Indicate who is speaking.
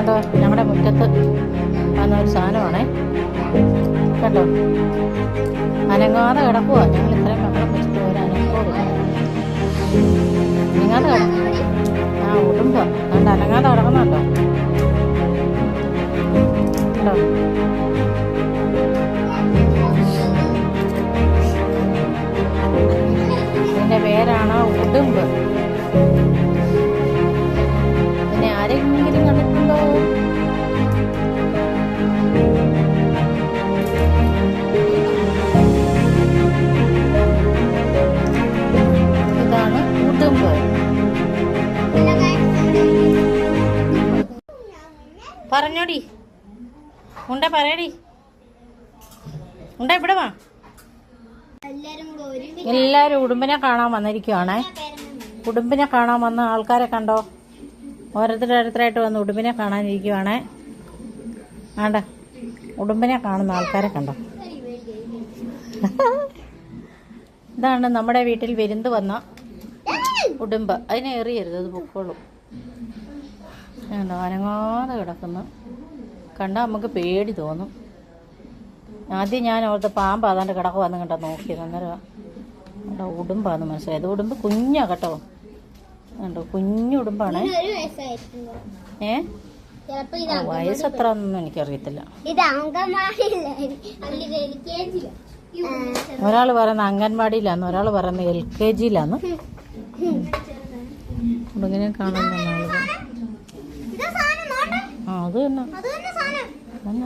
Speaker 1: കണ്ടോ, ഞങ്ങളുടെ മുറ്റത്ത് വന്ന ഒരു സാധനമാണേ. കണ്ടോ, അനങ്ങാതെ കിടക്കുക. ഞങ്ങൾ ഇത്രയും മക്കളെ വെച്ചിട്ട് ഒരു അനങ്ങോടില്ല. അനങ്ങാതെ കിടക്കും. ആ ഉടുമ്പ കണ്ട് അനങ്ങാതെ കിടക്കുന്നുണ്ടോ? കണ്ടോ, ഇതിൻ്റെ പേരാണ് ഉടുമ്പ്. പിന്നെ ആരെങ്കിലും കണ്ടിട്ടുണ്ടോ? ഇതാണ് ഉടുമ്പ്. പറഞ്ഞോടി ഉണ്ട, പറയടി ഉണ്ട, ഇവിടെ വാ. എല്ലാവരും ഉടുമ്പിനെ കാണാൻ വന്നിരിക്കുവാണേ. ഉടുമ്പിനെ കാണാൻ വന്ന ആൾക്കാരെ കണ്ടോ? ഓരോരുത്തരായിട്ട് വന്ന് ഉടുമ്പിനെ കാണാനിരിക്കുവാണേ. ആണ്ട, ഉടുമ്പിനെ കാണുന്ന ആൾക്കാരെ കണ്ടോ? ഇതാണ് നമ്മുടെ വീട്ടിൽ വിരുന്ന് വന്ന ഉടുമ്പ്. അതിനെ എറിയരുത്, അത് പൊക്കോളും. കണ്ടോ, അനങ്ങാതെ കിടക്കുന്നു. കണ്ടാൽ നമുക്ക് പേടി തോന്നും. ആദ്യം ഞാൻ ഓർത്ത് പാമ്പ് അതാണ്ട് കിടക്കുവാന്ന് കണ്ടോ നോക്കിയത്. അന്നേരം കണ്ടോ ഉടുമ്പാന്ന് മനസ്സിലായത്. ഉടുമ്പ് കുഞ്ഞാ കേട്ടോ. കണ്ടോ, കുഞ്ഞു ഉടുമ്പാണ്. വയസ്സ് എത്ര ഒന്നും എനിക്കറിയത്തില്ല. ഒരാൾ പറയുന്ന അംഗൻവാടിയിലാന്ന്, ഒരാൾ പറയുന്ന LKG-യിലാന്ന്. ഇങ്ങനെ കാണുന്ന ആളുകൾ. ആ അത് തന്നെ, അത് തന്നെ